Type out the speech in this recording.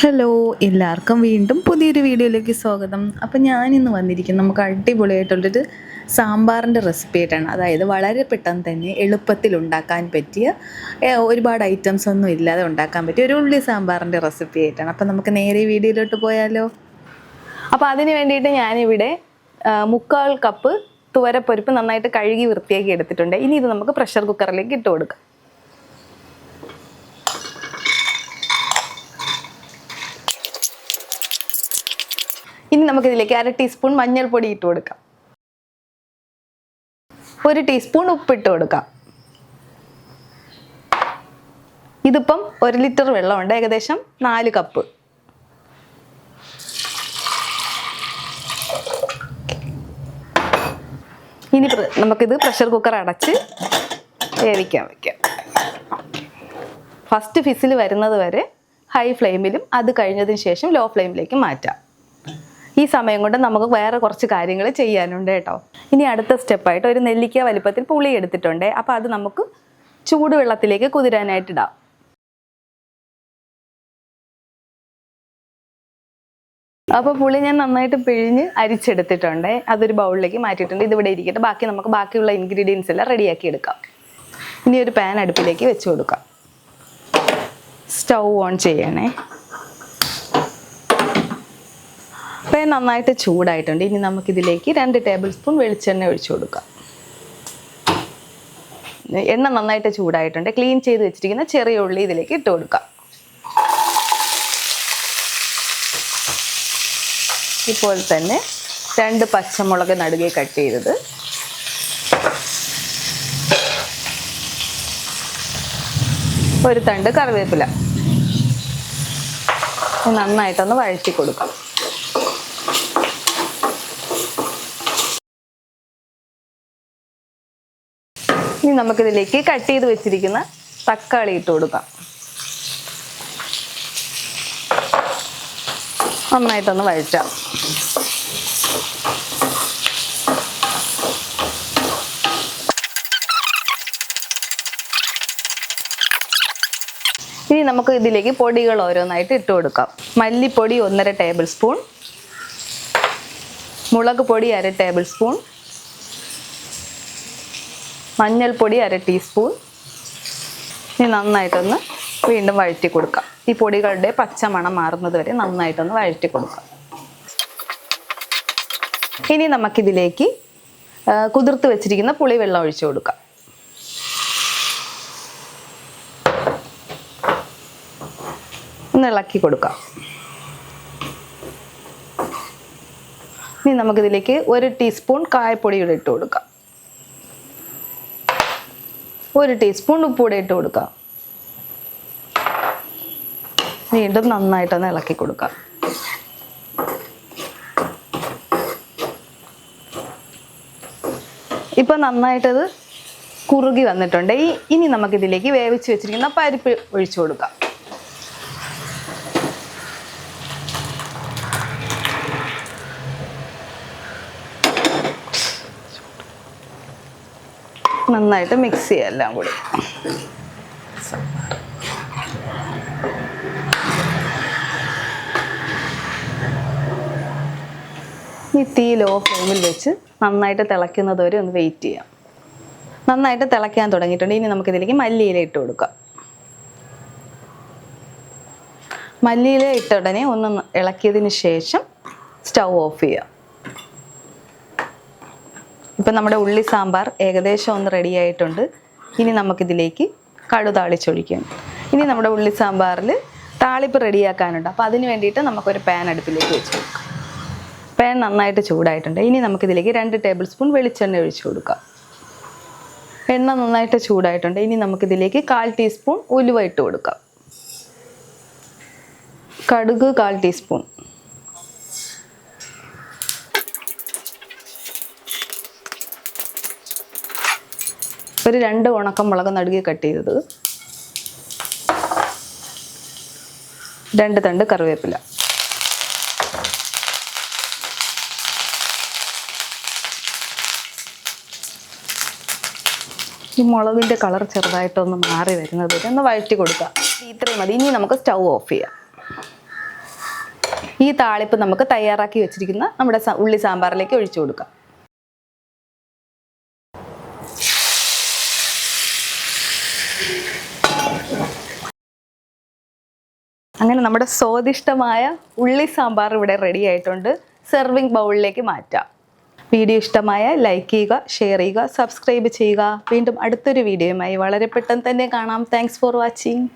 Hello, എല്ലാവർക്കും വീണ്ടും പുതിയൊരു വീഡിയോയിലേക്ക് സ്വാഗതം. അപ്പോൾ ഞാനിന്ന് വന്നിരിക്കുന്നത് നമുക്ക് അടിപൊളിയായിട്ടുള്ളൊരു സാമ്പാറിൻ്റെ റെസിപ്പി ആയിട്ടാണ്. അതായത് വളരെ പെട്ടെന്ന് തന്നെ എളുപ്പത്തിൽ ഉണ്ടാക്കാൻ പറ്റിയ ഒരുപാട് ഐറ്റംസ് ഒന്നും ഇല്ലാതെ ഉണ്ടാക്കാൻ പറ്റിയ ഒരു ഉള്ളി സാമ്പാറിൻ്റെ റെസിപ്പി ആയിട്ടാണ്. അപ്പോൾ നമുക്ക് നേരെ വീഡിയോയിലോട്ട് പോയാലോ? അപ്പോൾ അതിന് വേണ്ടിയിട്ട് ഞാനിവിടെ 3/4 കപ്പ് തുവരപ്പരിപ്പ് നന്നായിട്ട് കഴുകി വൃത്തിയാക്കി എടുത്തിട്ടുണ്ട്. ഇനി ഇത് നമുക്ക് പ്രഷർ കുക്കറിലേക്ക് ഇട്ട് കൊടുക്കാം. ഇനി നമുക്കിതിലേക്ക് 1/2 ടീസ്പൂൺ മഞ്ഞൾപ്പൊടി ഇട്ട് കൊടുക്കാം. 1 ടീസ്പൂൺ ഉപ്പിട്ട് കൊടുക്കാം. ഇതിപ്പം 1 ലിറ്റർ വെള്ളമുണ്ട്, ഏകദേശം 4 കപ്പ്. ഇനി നമുക്കിത് പ്രഷർ കുക്കർ അടച്ച് വേവിക്കാൻ വയ്ക്കാം. ഫസ്റ്റ് ഫിസിൽ വരുന്നത് വരെ ഹൈ ഫ്ലെയിമിലും അത് കഴിഞ്ഞതിന് ശേഷം ലോ ഫ്ലെയിമിലേക്ക് മാറ്റാം. ഈ സമയം കൊണ്ട് നമുക്ക് വേറെ കുറച്ച് കാര്യങ്ങൾ ചെയ്യാനുണ്ട് കേട്ടോ. ഇനി അടുത്ത സ്റ്റെപ്പായിട്ട് ഒരു നെല്ലിക്ക വലിപ്പത്തിൽ പുളി എടുത്തിട്ടുണ്ട്. അപ്പോൾ അത് നമുക്ക് ചൂടുവെള്ളത്തിലേക്ക് കുതിരാനായിട്ടിടാം. അപ്പോൾ പുളി ഞാൻ നന്നായിട്ട് പിഴിഞ്ഞ് അരിച്ചെടുത്തിട്ടുണ്ട്. അതൊരു ബൗളിലേക്ക് മാറ്റിയിട്ടുണ്ട്. ഇതിവിടെ ഇരിക്കട്ടെ. നമുക്ക് ബാക്കിയുള്ള ഇൻഗ്രീഡിയൻസ് എല്ലാം റെഡിയാക്കി എടുക്കാം. ഇനി ഒരു പാൻ അടുപ്പിലേക്ക് വെച്ച് കൊടുക്കാം. സ്റ്റൗ ഓൺ ചെയ്യണേ. പാൻ നന്നായിട്ട് ചൂടായിട്ടുണ്ട്. ഇനി നമുക്കിതിലേക്ക് 2 ടേബിൾ സ്പൂൺ വെളിച്ചെണ്ണ ഒഴിച്ചു കൊടുക്കാം. എണ്ണ നന്നായിട്ട് ചൂടായിട്ടുണ്ട്. ക്ലീൻ ചെയ്ത് വെച്ചിരിക്കുന്ന ചെറിയ ഉള്ളി ഇതിലേക്ക് ഇട്ട് കൊടുക്കാം. ഇപ്പോൾ തന്നെ 2 പച്ചമുളക് നടുകെ കട്ട് ചെയ്തത്, ഒരു തണ്ട് കറിവേപ്പില നന്നായിട്ടൊന്ന് വഴറ്റി കൊടുക്കാം. ഇനി നമുക്കിതിലേക്ക് കട്ട് ചെയ്ത് വെച്ചിരിക്കുന്ന തക്കാളി ഇട്ട് കൊടുക്കാം. നന്നായിട്ടൊന്ന് വഴറ്റാം. ഇനി നമുക്ക് ഇതിലേക്ക് പൊടികൾ ഓരോന്നായിട്ട് ഇട്ട് കൊടുക്കാം. മല്ലിപ്പൊടി 1.5 ടേബിൾ സ്പൂൺ, മുളക് പൊടി 1/2 ടേബിൾ സ്പൂൺ, മഞ്ഞൾപ്പൊടി 1/2 ടീസ്പൂൺ. ഇനി നന്നായിട്ടൊന്ന് വീണ്ടും വഴറ്റി കൊടുക്കാം. ഈ പൊടികളുടെ പച്ചമണം മാറുന്നത് വരെ നന്നായിട്ടൊന്ന് വഴറ്റി കൊടുക്കാം. ഇനി നമുക്കിതിലേക്ക് കുതിർത്ത് വെച്ചിരിക്കുന്ന പുളിവെള്ളം ഒഴിച്ചു കൊടുക്കാം. ഒന്ന് ഇളക്കി കൊടുക്കാം. ഇനി നമുക്കിതിലേക്ക് 1 ടീസ്പൂൺ കായപ്പൊടിയുടെ ഇട്ട് കൊടുക്കാം. 1 ടീസ്പൂൺ ഉപ്പൂടെ ഇട്ട് കൊടുക്കാം. വീണ്ടും നന്നായിട്ടൊന്ന് ഇളക്കി കൊടുക്കാം. ഇപ്പം നന്നായിട്ടത് കുറുകി വന്നിട്ടുണ്ട്. ഇനി നമുക്കിതിലേക്ക് വേവിച്ച് വെച്ചിരിക്കുന്ന പരിപ്പ് ഒഴിച്ചു കൊടുക്കാം. നന്നായിട്ട് മിക്സ് ചെയ്യുക എല്ലാം കൂടി. ഈ തീ ലോ ഫ്ലെയിമിൽ വെച്ച് നന്നായിട്ട് തിളയ്ക്കുന്നത് വരെ ഒന്ന് വെയിറ്റ് ചെയ്യാം. നന്നായിട്ട് തിളയ്ക്കാൻ തുടങ്ങിയിട്ടുണ്ട്. ഇനി നമുക്കിതിലേക്ക് മല്ലിയില ഇട്ട് കൊടുക്കാം. മല്ലിയില ഇട്ട ഉടനെ ഒന്ന് ഇളക്കിയതിന് ശേഷം സ്റ്റൗ ഓഫ് ചെയ്യാം. ഇപ്പം നമ്മുടെ ഉള്ളി സാമ്പാർ ഏകദേശം ഒന്ന് റെഡി ആയിട്ടുണ്ട്. ഇനി നമുക്കിതിലേക്ക് കടുക് താളിച്ചൊഴിക്കാം. ഇനി നമ്മുടെ ഉള്ളി സാമ്പാറിൽ താളിപ്പ് റെഡിയാക്കാനുണ്ട്. അപ്പോൾ അതിന് വേണ്ടിയിട്ട് നമുക്കൊരു പാൻ അടുപ്പിലേക്ക് വെച്ച് കൊടുക്കാം. പാൻ നന്നായിട്ട് ചൂടായിട്ടുണ്ട്. ഇനി നമുക്കിതിലേക്ക് 2 ടേബിൾ സ്പൂൺ വെളിച്ചെണ്ണ ഒഴിച്ചു കൊടുക്കാം. എണ്ണ നന്നായിട്ട് ചൂടായിട്ടുണ്ട്. ഇനി നമുക്കിതിലേക്ക് 1/4 ടീസ്പൂൺ ഉലുവ ഇട്ട് കൊടുക്കാം. കടുക് 1/4 ടീസ്പൂൺ, ഒരു 2 ഉണക്കമുളക് നടുകെ കട്ട് ചെയ്തത്, 2 തണ്ട് കറിവേപ്പില. ഈ മുളകിൻ്റെ കളർ ചെറുതായിട്ടൊന്ന് മാറി വരുന്നത് വരെ ഒന്ന് വഴറ്റി കൊടുക്കുക. ഇത്രയും മതി. ഇനി നമുക്ക് സ്റ്റൗ ഓഫ് ചെയ്യാം. ഈ താളിപ്പ് നമുക്ക് തയ്യാറാക്കി വെച്ചിരിക്കുന്ന നമ്മുടെ ഉള്ളി സാമ്പാറിലേക്ക് ഒഴിച്ചു കൊടുക്കാം. അങ്ങനെ നമ്മുടെ സ്വാദിഷ്ടമായ ഉള്ളി സാമ്പാർ ഇവിടെ റെഡി ആയിട്ടുണ്ട്. സെർവിങ് ബൗളിലേക്ക് മാറ്റാം. വീഡിയോ ഇഷ്ടമായ ലൈക്ക് ചെയ്യുക, ഷെയർ ചെയ്യുക, സബ്സ്ക്രൈബ് ചെയ്യുക. വീണ്ടും അടുത്തൊരു വീഡിയോയുമായി വളരെ പെട്ടെന്ന് തന്നെ കാണാം. Thanks for watching.